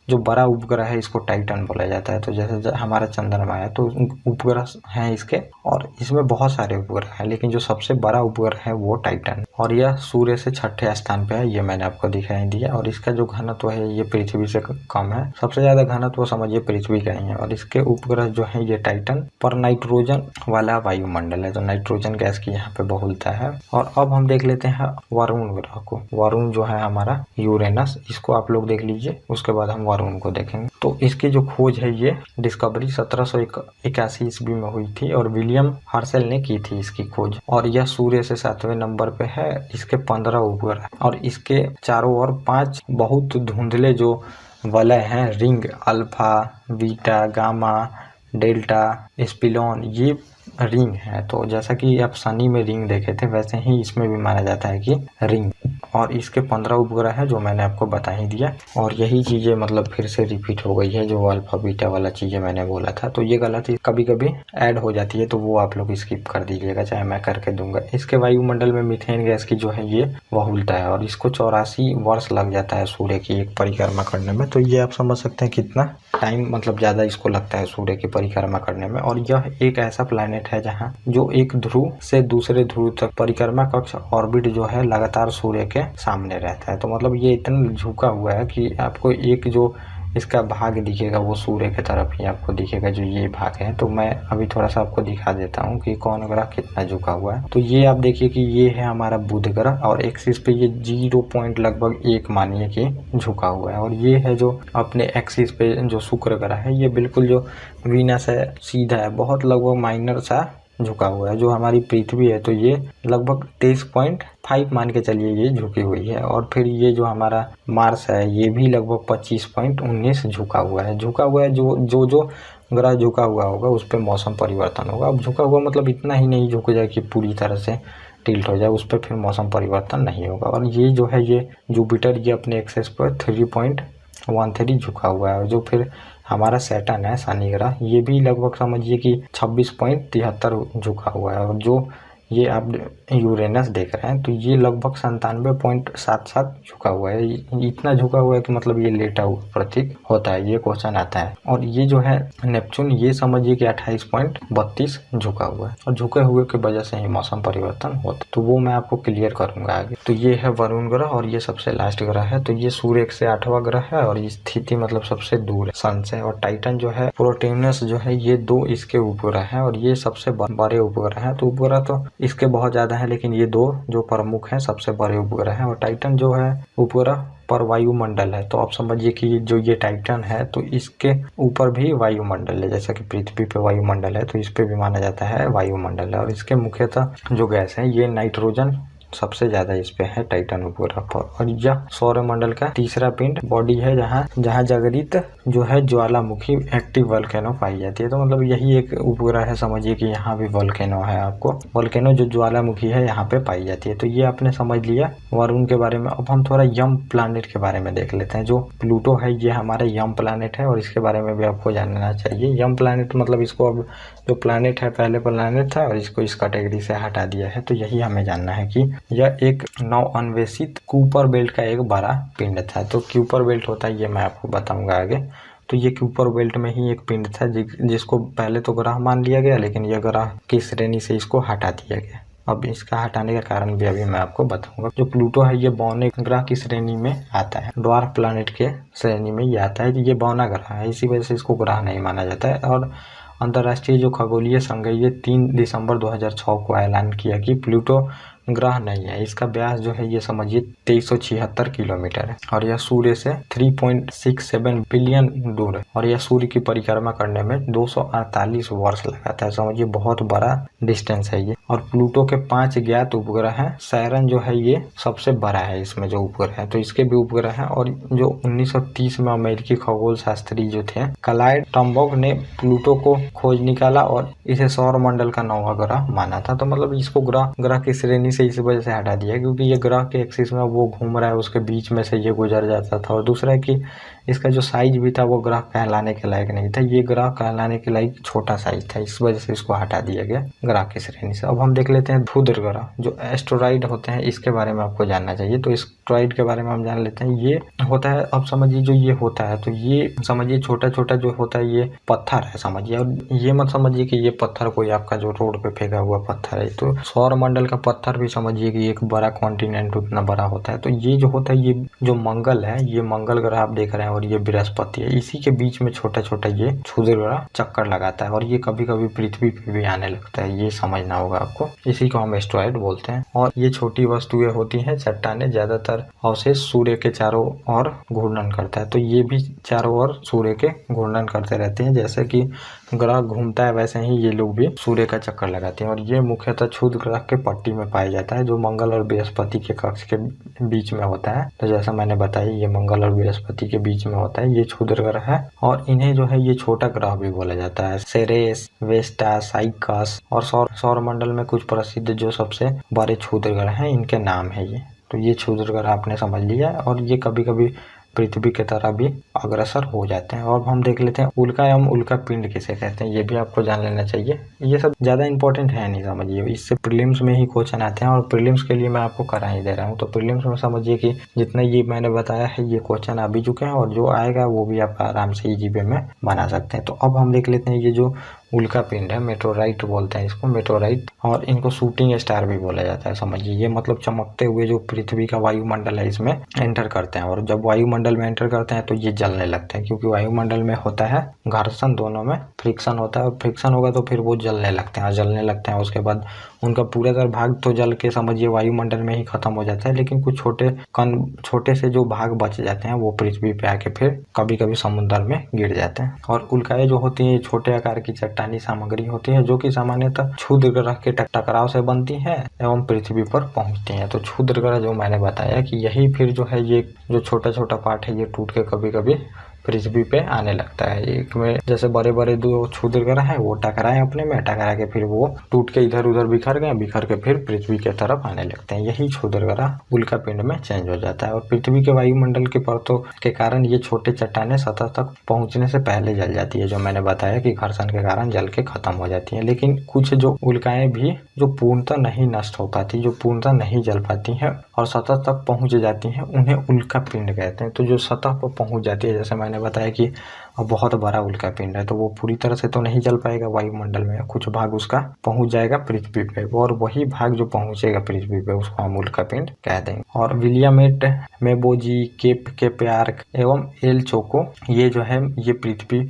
जो बड़ा उपग्रह है इसको टाइटन बोला जाता है। तो जैसे हमारा चंद्रमा है तो उपग्रह हैं इसके, और इसमें बहुत सारे उपग्रह हैं, लेकिन जो सबसे बड़ा उपग्रह है वो टाइटन। और यह सूर्य से छठे स्थान पे है, ये मैंने आपको दिखाई दिया। और इसका जो घनत्व है ये पृथ्वी से कम है, सबसे ज्यादा घनत्व समझिए पृथ्वी का ही है। और इसके उपग्रह जो है ये टाइटन पर नाइट्रोजन वाला वायुमंडल है, तो नाइट्रोजन गैस की यहाँ पे बहुलता है। और अब हम देख लेते हैं वरुण ग्रह को। वरुण जो है हमारा यूरेनस, इसको आप लोग देख लीजिए, उसके बाद हम वरुण को देखेंगे। तो इसकी जो खोज है ये डिस्कवरी 1781 ईस्वी में हुई थी और विलियम हर्शेल ने की थी इसकी खोज। और यह सूर्य से 7वें नंबर पे है, इसके 15 उपग्रह और इसके चारों ओर 5 बहुत धुंधले जो वलय हैं, ring, alpha, beta, gamma, delta, epsilon, ये रिंग है। तो जैसा कि आप शनि में रिंग देखे थे वैसे ही इसमें भी माना जाता है कि रिंग। और इसके 15 उपग्रह है जो मैंने आपको बता ही दिया। और यही चीजें मतलब फिर से रिपीट हो गई है, जो अल्फा बीटा वाला चीजें मैंने बोला था। तो ये गलती कभी कभी ऐड हो जाती है, तो वो आप लोग स्किप कर दीजिएगा, चाहे मैं करके दूंगा। इसके वायुमंडल में मीथेन गैस की जो है ये बहुलता है और इसको 84 वर्ष लग जाता है सूर्य की एक परिक्रमा करने में। तो ये आप समझ सकते हैं कितना टाइम मतलब ज्यादा इसको लगता है सूर्य की परिक्रमा करने में। और यह एक ऐसा प्लैनेट है जहाँ जो एक ध्रुव से दूसरे ध्रुव तक परिक्रमा कक्ष ऑर्बिट जो है लगातार सूर्य के सामने रहता है। तो मतलब ये इतना झुका हुआ है कि आपको एक जो इसका भाग दिखेगा वो सूर्य की तरफ ही आपको दिखेगा, जो ये भाग है। तो मैं अभी थोड़ा सा आपको दिखा देता हूँ कि कौन ग्रह कितना झुका हुआ है। तो ये आप देखिए कि ये है हमारा बुध ग्रह और एक्सिस पे ये 0 पॉइंट लगभग 1 मानिए कि झुका हुआ है। और ये है जो अपने एक्सिस पे जो शुक्र ग्रह है, ये बिल्कुल जो वीनस है सीधा है, बहुत लगभग माइनर सा झुका हुआ है। जो हमारी पृथ्वी है तो ये लगभग 23.5 मान के चलिए ये झुकी हुई है। और फिर ये जो हमारा मार्स है ये भी लगभग 25.19 झुका हुआ है। जो ग्रह झुका हुआ होगा उस पर मौसम परिवर्तन होगा। अब झुका हुआ मतलब इतना ही नहीं झुक जाए कि पूरी तरह से टिल्ट हो जाए, उस पर फिर मौसम परिवर्तन नहीं होगा। और ये जो है ये जुपिटर ये अपने एक्सेस पर 3.13 झुका हुआ है। और जो फिर हमारा सैटर्न है शनि ग्रह, ये भी लगभग समझिए कि 26.73 झुका हुआ है। और जो ये आप यूरेनस देख रहे हैं तो ये लगभग 97.77 झुका हुआ है। इतना झुका हुआ है कि मतलब ये लेटा हुआ प्रतीक होता है, ये क्वेश्चन आता है। और ये जो है नेपच्यून, ये समझिए कि 28.32 झुका हुआ है। और झुके हुए की वजह से ही मौसम परिवर्तन होता है, तो वो मैं आपको क्लियर करूंगा आगे। तो ये है वरुण ग्रह और ये सबसे लास्ट ग्रह है। तो ये सूर्य से 8वां ग्रह है और ये स्थिति मतलब सबसे दूर है सन से। और टाइटन जो है, प्रोटेनस जो है, ये 2 इसके उपग्रह है और ये सबसे बड़े उपग्रह है। तो उपग्रह तो इसके बहुत ज्यादा है, लेकिन ये 2 जो प्रमुख हैं सबसे बड़े उपग्रह हैं। और टाइटन जो है उपग्रह पर वायुमंडल है, तो आप समझिए कि जो ये टाइटन है तो इसके ऊपर भी वायुमंडल है। जैसा कि पृथ्वी पे वायुमंडल है तो इस पे भी माना जाता है वायुमंडल है। और इसके मुख्यतः जो गैस है ये नाइट्रोजन सबसे ज्यादा इस पे है टाइटन उपग्रह पर। और यह सौरमंडल का तीसरा पिंड बॉडी है जहाँ जागृत जो है ज्वालामुखी एक्टिव वोल्केनो पाई जाती है। तो मतलब यही एक उपग्रह है, समझिए कि यहाँ भी वोल्केनो है, आपको वोल्केनो जो ज्वालामुखी है यहाँ पे पाई जाती है। तो ये आपने समझ लिया वरुण के बारे में। अब हम थोड़ा यम प्लैनेट के बारे में देख लेते हैं। जो प्लूटो है ये हमारा यम प्लैनेट है और इसके बारे में भी आपको जानना चाहिए। यम प्लैनेट मतलब इसको अब जो प्लैनेट है पहले प्लैनेट था और इसको इस कैटेगरी से हटा दिया है। तो यही हमें जानना है कि यह एक नव अन्वेषित कुपर बेल्ट का एक बड़ा पिंड था। तो क्यूपर बेल्ट होता है ये मैं आपको बताऊंगा आगे। तो ये क्यूपर बेल्ट में ही एक पिंड था जिसको पहले तो ग्रह मान लिया गया, लेकिन यह ग्रह की श्रेणी से इसको हटा दिया गया। अब इसका हटाने का कारण भी अभी मैं आपको बताऊंगा। जो प्लूटो है ये बौने ग्रह की श्रेणी में आता है, ड्वार्फ प्लैनेट के श्रेणी में ये आता है। ये बौना ग्रह है, इसी वजह से इसको ग्रह नहीं माना जाता है। और अंतर्राष्ट्रीय जो खगोलीय संघ है ये 3 दिसंबर 2006 को ऐलान किया कि प्लूटो ग्रह नहीं है। इसका व्यास जो है ये समझिए 2376 किलोमीटर है और यह सूर्य से 3.67 बिलियन दूर है। और यह सूर्य की परिक्रमा करने में 248 वर्ष लगाता है। समझिए बहुत बड़ा डिस्टेंस है ये। और प्लूटो के 5 ज्ञात उपग्रह हैं। सैरन जो है ये सबसे बड़ा है इसमें जो उपग्रह है, तो इसके भी उपग्रह हैं। और जो 1930 में अमेरिकी खगोल शास्त्री जो थे क्लाइड टम्बोग ने प्लूटो को खोज निकाला और इसे सौर मंडल का 9वां ग्रह माना था। तो मतलब इसको ग्रह की श्रेणी से इस वजह से हटा दिया क्योंकि ये ग्रह के एक्सिस में वो घूम रहा है, उसके बीच में से ये गुजर जाता था। और दूसरा है कि इसका जो साइज भी था वो ग्रह कहलाने के लायक नहीं था, ये ग्रह कहलाने के लायक छोटा साइज था, इस वजह से इसको हटा दिया गया ग्रह की श्रेणी से। अब हम देख लेते हैं क्षुद्र ग्रह, जो एस्टेरॉइड होते हैं, इसके बारे में आपको जानना चाहिए। तो एस्टेरॉइड के बारे में हम जान लेते हैं। ये होता है, अब समझिए जो ये होता है, तो ये समझिए छोटा छोटा जो होता है ये पत्थर है समझिए, और ये मत समझिए कि ये पत्थर कोई आपका जो रोड पे फेंका हुआ पत्थर है। तो सौर मंडल का पत्थर भी समझिए कि एक बड़ा कॉन्टिनेंट उतना बड़ा होता है। तो ये जो होता है, ये जो मंगल है, ये मंगल ग्रह आप देख रहे हैं, और ये बृहस्पति है, इसी के बीच में छोटा छोटा ये क्षुद्र ग्रह चक्कर लगाता है, और ये कभी कभी पृथ्वी पे भी आने लगता है, ये समझना होगा आपको। इसी को हम एस्टेरॉइड बोलते हैं। और ये छोटी वस्तुएं होती हैं, चट्टाने, ज्यादातर अवशेष सूर्य के चारों ओर घूर्णन करता है। तो ये भी चारों ओर सूर्य के घूर्णन करते रहते हैं, जैसे कि ग्रह घूमता है वैसे ही ये लोग भी सूर्य का चक्कर लगाते हैं। और ये मुख्यतः क्षुद्र ग्रह के पट्टी में पाया जाता है, जो मंगल और बृहस्पति के कक्ष के बीच में होता है। तो जैसा मैंने बताया, ये मंगल और बृहस्पति के बीच में होता है, ये क्षुद्र ग्रह है। और इन्हें जो है ये छोटा ग्रह भी बोला जाता है, सेरेस, वेस्टा, साइकस। और सौर मंडल में कुछ प्रसिद्ध जो सबसे बड़े क्षुद्र ग्रह हैं, इनके नाम है ये। तो ये क्षुद्र ग्रह आपने समझ लिया, और ये कभी कभी पृथ्वी की तरह भी अग्रसर हो जाते हैं। और हम देख लेते हैं उल्का एवं उल्का पिंड किसे कहते हैं, ये भी आपको जान लेना चाहिए। ये सब ज्यादा इंपॉर्टेंट है नहीं समझिए, इससे प्रीलिम्स में ही क्वेश्चन आते हैं, और प्रीलिम्स के लिए मैं आपको करा ही दे रहा हूँ। तो प्रीलिम्स में समझिए कि जितना ये मैंने बताया है ये क्वेश्चन आ भी चुके हैं, और जो आएगा वो भी आप आराम से ईजीपे में बना सकते हैं। तो अब हम देख लेते हैं ये जो उल्का पिंड है, मेटेओराइट बोलते हैं इसको, मेटेओराइट। और इनको शूटिंग स्टार भी बोला जाता है समझिए। ये मतलब चमकते हुए जो पृथ्वी का वायुमंडल है इसमें एंटर करते हैं, और जब वायुमंडल में एंटर करते हैं तो ये जलने लगते हैं, क्योंकि वायुमंडल में होता है घर्षण, दोनों में फ्रिक्शन होता है, और फ्रिक्शन होगा तो फिर वो जलने लगते हैं, और जलने लगते हैं उसके बाद उनका पूरा भाग तो जल के समझिए वायुमंडल में ही खत्म हो जाता है, लेकिन कुछ छोटे से जो भाग बच जाते हैं वो पृथ्वी पे आके फिर कभी कभी समुद्र में गिर जाते हैं। और उल्काएं जो होती है छोटे आकार की चट्टानी सामग्री होती है, जो कि सामान्यतः क्षुद्र ग्रह के टकराव से बनती है एवं पृथ्वी पर पहुंचती है। तो क्षुद्र ग्रह जो मैंने बताया कि यही फिर जो है ये जो छोटा छोटा पार्ट है ये टूट के कभी कभी पृथ्वी पे आने लगता है। एक में जैसे बड़े बड़े दो क्षुद्र ग्रह हैं, वो टकराए अपने में, टकरा के फिर वो टूट के इधर उधर बिखर गए, बिखर के फिर पृथ्वी के तरफ आने लगते हैं। यही क्षुद्र ग्रह उल्का पिंड में चेंज हो जाता है। और पृथ्वी के वायुमंडल की परतों के कारण ये छोटे चट्टाने सतह तक पहुंचने से पहले जल जाती है, जो मैंने बताया कि घर्षण के कारण जल के खत्म हो जाती है। लेकिन कुछ जो उल्काएं भी जो पूर्णतः नहीं नष्ट हो पाती, जो पूर्णतः नहीं जल पाती हैं और सतह तक पहुंच जाती हैं, उन्हें उल्का पिंड कहते हैं। तो जो सतह पर पहुंच जाती है, जैसे मैंने बताया कि बहुत बड़ा उल्का पिंड है, तो वो पूरी तरह से तो नहीं जल पाएगा वायुमंडल में, कुछ भाग उसका पहुंच जाएगा पृथ्वी पे, और वही भाग जो पहुंचेगा पृथ्वी पे उसको हम उल्का पिंड कह देंगे। और विलियमेट, मेबोजी, केप के प्यार्क एवं एल चोको, ये जो है ये पृथ्वी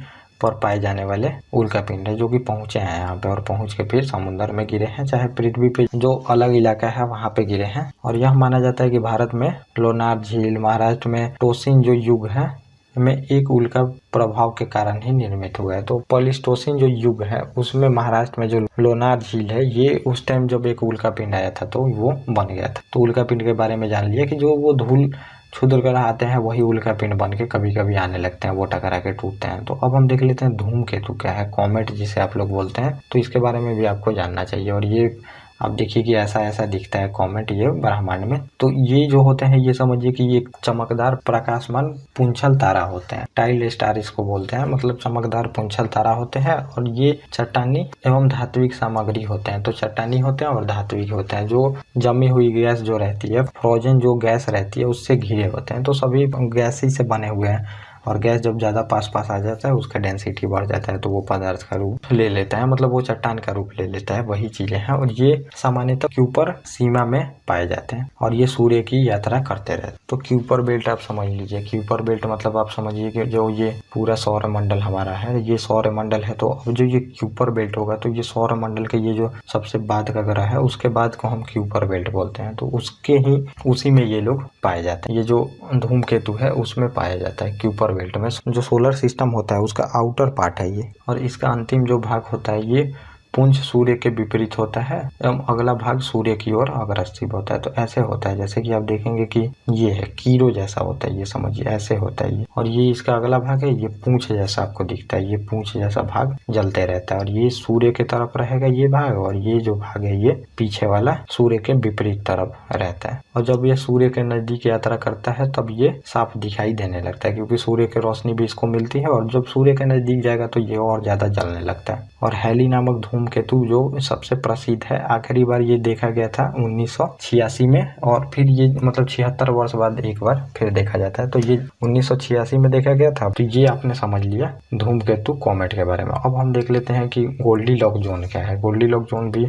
पर पाए जाने वाले उल्का पिंड है, जो कि पहुंचे हैं यहाँ पे, और पहुंच के फिर समुद्र में गिरे हैं, चाहे पृथ्वी पे जो अलग इलाका है वहां पे गिरे हैं। और यह माना जाता है कि भारत में लोनार झील, महाराष्ट्र में टोसिन जो युग है में एक उल्का प्रभाव के कारण ही निर्मित हुआ है। तो प्लीस्टोसिन जो युग है उसमें महाराष्ट्र में जो लोनार झील है, ये उस टाइम जब एक उल्का पिंड आया था तो वो बन गया था। तो उल्का पिंड के बारे में जान लिया कि जो वो धूल क्षुद्र ग्रह आते हैं वही उल्का पिंड बन के कभी कभी आने लगते हैं, वो टकरा के टूटते हैं। तो अब हम देख लेते हैं धूमकेतु क्या है, कॉमेट जिसे आप लोग बोलते हैं। तो इसके बारे में भी आपको जानना चाहिए। और ये आप देखिए कि ऐसा ऐसा दिखता है कॉमेट ये ब्रह्मांड में। तो ये जो होते हैं ये समझिए कि ये चमकदार प्रकाशमान पुंछल तारा होते हैं, टाइल स्टार इसको बोलते हैं, मतलब चमकदार पुंछल तारा होते हैं। और ये चट्टानी एवं धात्विक सामग्री होते हैं। तो चट्टानी होते हैं और धात्विक होते हैं, जो जमी हुई गैस जो रहती है, फ्रोजन जो गैस रहती है उससे घिरे होते हैं। तो सभी गैस ही से बने हुए हैं, और गैस जब ज्यादा पास पास आ जाता है उसका डेंसिटी बढ़ जाता है, तो वो पदार्थ का रूप ले लेता है, मतलब वो चट्टान का रूप ले लेता है, वही चीजें हैं। और ये सामान्यतः क्यूपर सीमा में पाए जाते हैं, और ये सूर्य की यात्रा करते रहते हैं। तो क्यूपर बेल्ट आप समझ लीजिए, क्यूपर बेल्ट मतलब आप समझिए कि जो ये पूरा सौर मंडल हमारा है, ये सौर मंडल है। तो अब जो ये क्यूपर बेल्ट होगा, तो ये सौर मंडल के ये जो सबसे बाद का ग्रह है उसके बाद को हम क्यूपर बेल्ट बोलते हैं। तो उसके ही उसी में ये लोग पाए जाते हैं। ये जो धूमकेतु है उसमें पाया जाता है क्यूपर बेल्ट में। जो सोलर सिस्टम होता है उसका आउटर पार्ट है ये, और इसका अंतिम जो भाग होता है ये पुंज सूर्य के विपरीत होता है एवं अगला भाग सूर्य की ओर अग्रसर होता है। तो ऐसे होता है, जैसे कि आप देखेंगे कि ये है कीरो जैसा होता है, ये समझिए ऐसे होता है ये, और ये इसका अगला भाग है, ये पूंछ जैसा आपको दिखता है, ये पूंछ जैसा भाग जलते रहता है और ये सूर्य की तरफ रहेगा ये भाग, और ये जो भाग है ये पीछे वाला सूर्य के विपरीत तरफ रहता है। और जब ये सूर्य के नजदीक यात्रा करता है तब ये साफ दिखाई देने लगता है, क्योंकि सूर्य की रोशनी भी इसको मिलती है, और जब सूर्य के नजदीक जाएगा तो ये और ज्यादा जलने लगता है। और हैली नामक धूमकेतु जो सबसे प्रसिद्ध है, आखिरी बार ये देखा गया था 1986 में, और फिर ये मतलब 76 वर्ष बाद एक बार फिर देखा जाता है। तो ये 1986 में देखा गया था। तो ये आपने समझ लिया धूमकेतु कॉमेट के बारे में। अब हम देख लेते हैं कि गोल्डीलॉक जोन क्या है। गोल्डीलॉक जोन भी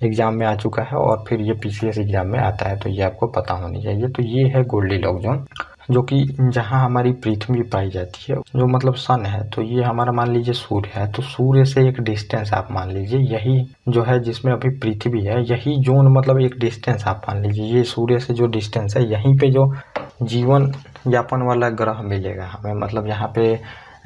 एग्जाम में आ चुका है और फिर ये पीसीएस एग्जाम में आता है, तो ये आपको पता होनी चाहिए। तो ये है गोल्डीलॉक जोन, जो कि जहाँ हमारी पृथ्वी पाई जाती है, जो मतलब सन है, तो ये हमारा मान लीजिए सूर्य है, तो सूर्य से एक डिस्टेंस आप मान लीजिए, यही जो है जिसमें अभी पृथ्वी है, यही जोन मतलब एक डिस्टेंस आप मान लीजिए, ये सूर्य से जो डिस्टेंस है, यहीं पे जो जीवन यापन वाला ग्रह मिलेगा हमें, मतलब यहाँ पे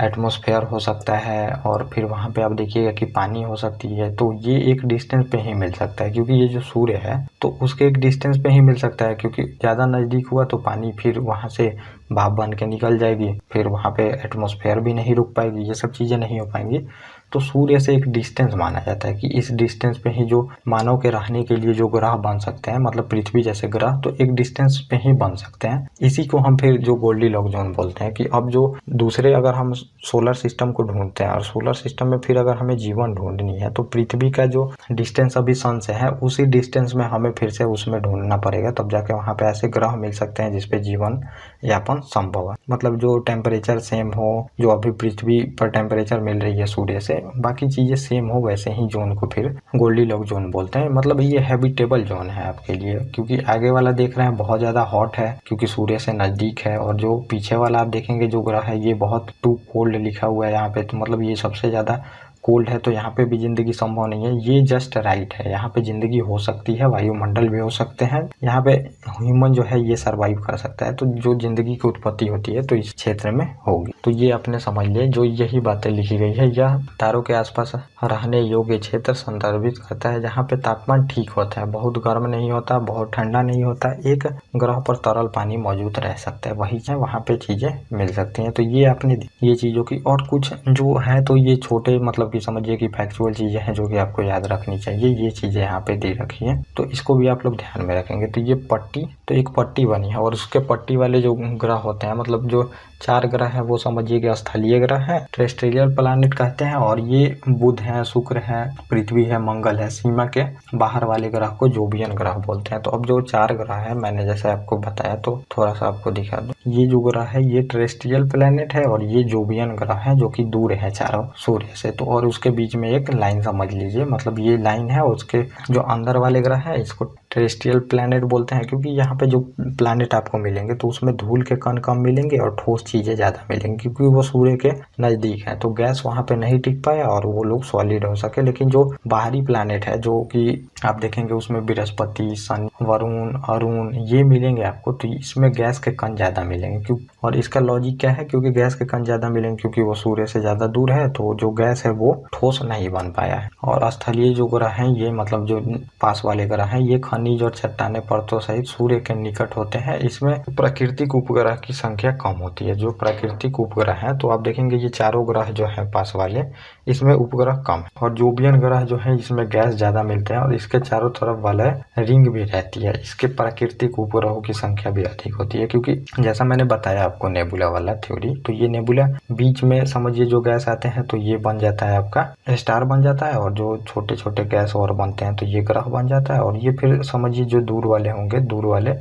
एटमॉस्फेयर हो सकता है, और फिर वहाँ पे आप देखिएगा कि पानी हो सकती है। तो ये एक डिस्टेंस पे ही मिल सकता है, क्योंकि ये जो सूर्य है तो उसके एक डिस्टेंस पे ही मिल सकता है, क्योंकि ज़्यादा नज़दीक हुआ तो पानी फिर वहाँ से भाप बन के निकल जाएगी, फिर वहाँ पे एटमॉस्फेयर भी नहीं रुक पाएगी, ये सब चीज़ें नहीं हो पाएंगी। तो सूर्य से एक डिस्टेंस माना जाता है कि इस डिस्टेंस पे ही जो मानव के रहने के लिए जो ग्रह बन सकते हैं, मतलब पृथ्वी जैसे ग्रह, तो एक डिस्टेंस पे ही बन सकते हैं। इसी को हम फिर जो गोल्डीलॉक जोन बोलते हैं। कि अब जो दूसरे अगर हम सोलर सिस्टम को ढूंढते हैं, और सोलर सिस्टम में फिर अगर हमें जीवन ढूंढनी है, तो पृथ्वी का जो डिस्टेंस अभी सन से है, उसी डिस्टेंस में हमें फिर से उसमें ढूंढना पड़ेगा, तब जाके वहाँ पे ऐसे ग्रह मिल सकते हैं जिसपे जीवन यापन संभव है। मतलब जो टेम्परेचर सेम हो, जो अभी पृथ्वी पर टेम्परेचर मिल रही है सूर्य से, बाकी चीजें सेम हो, वैसे ही जोन को फिर गोल्डीलॉक जोन बोलते हैं। मतलब ये हैबिटेबल जोन है आपके लिए, क्योंकि आगे वाला देख रहे हैं बहुत ज्यादा हॉट है क्योंकि सूर्य से नजदीक है, और जो पीछे वाला आप देखेंगे जो ग्रह है ये बहुत टू कोल्ड लिखा हुआ है यहाँ पे, तो मतलब ये सबसे ज्यादा कोल्ड है, तो यहाँ पे भी जिंदगी संभव नहीं है। ये जस्ट राइट है, यहाँ पे जिंदगी हो सकती है, वायुमंडल भी हो सकते हैं, यहाँ पे ह्यूमन जो है ये सरवाइव कर सकता है। तो जो जिंदगी की उत्पत्ति होती है तो इस क्षेत्र में होगी। तो ये आपने समझ लिया, जो यही बातें लिखी गई है, यह तारों के आसपास रहने योग्य क्षेत्र संदर्भित करता है जहाँ पे तापमान ठीक होता है, बहुत गर्म नहीं होता, बहुत ठंडा नहीं होता, एक ग्रह पर तरल पानी मौजूद रह सकता है, वही है वहाँ पे चीजें मिल सकती हैं। तो ये आपने ये चीजों की, और कुछ जो है तो ये छोटे मतलब कि समझिए कि फैक्चुअल चीजें हैं जो कि आपको याद रखनी चाहिए। ये चीजें यहाँ पे दे रखी हैं, तो इसको भी आप लोग ध्यान में रखेंगे। तो ये पट्टी, तो एक पट्टी बनी है, और उसके पट्टी वाले जो ग्रह होते हैं, मतलब जो 4 ग्रह हैं वो समझिए कि स्थलीय ग्रह है, टेरेस्ट्रियल प्लैनेट कहते हैं, और ये बुध है, शुक्र है, पृथ्वी है, मंगल है। सीमा के बाहर वाले ग्रह को जोबियन ग्रह बोलते हैं। तो अब जो 4 ग्रह है, मैंने जैसे आपको बताया, तो थोड़ा सा आपको दिखा दूं। ये जो ग्रह है ये टेरेस्ट्रियल प्लैनेट है, और ये जोबियन ग्रह है जो कि दूर है चारों सूर्य से। तो और उसके बीच में एक लाइन समझ लीजिए, मतलब ये लाइन है, उसके जो अंदर वाले ग्रह है इसको टेरेस्ट्रियल प्लैनेट बोलते हैं, क्योंकि यहाँ पे जो प्लैनेट आपको मिलेंगे तो उसमें धूल के कण कम मिलेंगे और ठोस चीजें ज्यादा मिलेंगी, क्योंकि वो सूर्य के नजदीक है, तो गैस वहाँ पे नहीं टिक पाया और वो लोग सॉलिड हो सके। लेकिन जो बाहरी प्लैनेट है, जो कि आप देखेंगे उसमें बृहस्पति, शनि, वरुण, अरुण ये मिलेंगे आपको, तो इसमें गैस के कण ज्यादा मिलेंगे। क्यों? और इसका लॉजिक क्या है? क्योंकि गैस के कण ज्यादा मिलेंगे क्योंकि वो सूर्य से ज्यादा दूर है, तो जो गैस है वो ठोस नहीं बन पाया है। और स्थलीय जो ग्रह है ये, मतलब जो पास वाले ग्रह है, ये खनिज और चट्टाने परतों सहित सूर्य के निकट होते हैं। इसमें प्राकृतिक उपग्रह की संख्या कम होती है। जो प्राकृतिक उपग्रह है, तो आप देखेंगे ये चारों ग्रह जो है पास वाले, इसमें उपग्रह कम, और जोबियन ग्रह जो है इसमें गैस ज्यादा मिलते हैं, और इसके चारों तरफ वाले रिंग भी रहती है। इसके प्राकृतिक उपग्रहों की संख्या भी अधिक होती है, क्योंकि जैसा मैंने बताया आपको नेबुला वाला थ्योरी, तो ये नेबुला बीच में समझिए जो गैस आते हैं तो ये बन जाता है आपका स्टार बन जाता है, और जो छोटे छोटे गैस और बनते हैं तो ये ग्रह बन जाता है, और ये फिर समझिए जो दूर वाले होंगे, दूर वाले,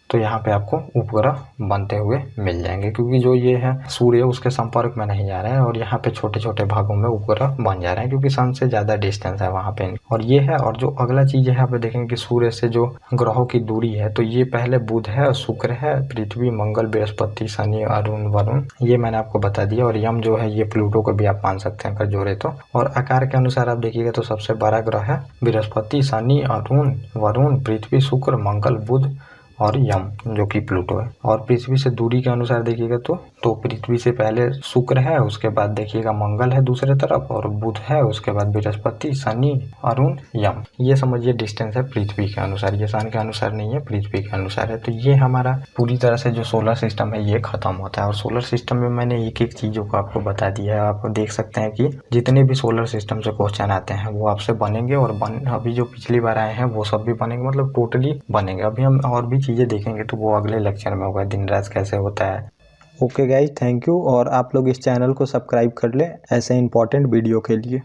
तो यहाँ पे आपको उपग्रह बनते हुए मिल जाएंगे, क्योंकि जो ये है सूर्य उसके संपर्क में नहीं जा रहे हैं, और यहाँ पे छोटे छोटे भागों में उपग्रह बन जा रहे हैं, क्योंकि सन से ज्यादा डिस्टेंस है वहाँ पे। और ये है, और जो अगला चीज है यहाँ पे देखेंगे कि सूर्य से जो ग्रहों की दूरी है, तो ये पहले बुध है, शुक्र है, पृथ्वी, मंगल, बृहस्पति, शनि, अरुण, वरुण, ये मैंने आपको बता दिया। और यम जो है ये प्लूटो को भी आप मान सकते हैं अगर जोड़े तो। और आकार के अनुसार आप देखिएगा तो सबसे बड़ा ग्रह है बृहस्पति, शनि, अरुण, वरुण, पृथ्वी, शुक्र, मंगल, बुध, और यम जो कि प्लूटो है। और पृथ्वी से दूरी के अनुसार देखिएगा तो पृथ्वी से पहले शुक्र है, उसके बाद देखिएगा मंगल है दूसरे तरफ, और बुध है, उसके बाद बृहस्पति, शनि, अरुण, यम। ये समझिए डिस्टेंस है पृथ्वी के अनुसार, ये सन के अनुसार नहीं है, पृथ्वी के अनुसार है। तो ये हमारा पूरी तरह से जो सोलर सिस्टम है ये खत्म होता है। और सोलर सिस्टम में मैंने एक एक चीजों को आपको बता दिया है। आप देख सकते हैं कि जितने भी सोलर सिस्टम से क्वेश्चन आते हैं वो आपसे बनेंगे, और अभी जो पिछली बार आए हैं वो सब भी बनेंगे, मतलब टोटली बनेंगे। अभी हम और भी चीजें देखेंगे तो वो अगले लेक्चर में होगा, दिन रात कैसे होता है। Okay guys, thank you. और आप लोग इस चैनल को सब्सक्राइब कर लें ऐसे इंपॉर्टेंट वीडियो के लिए।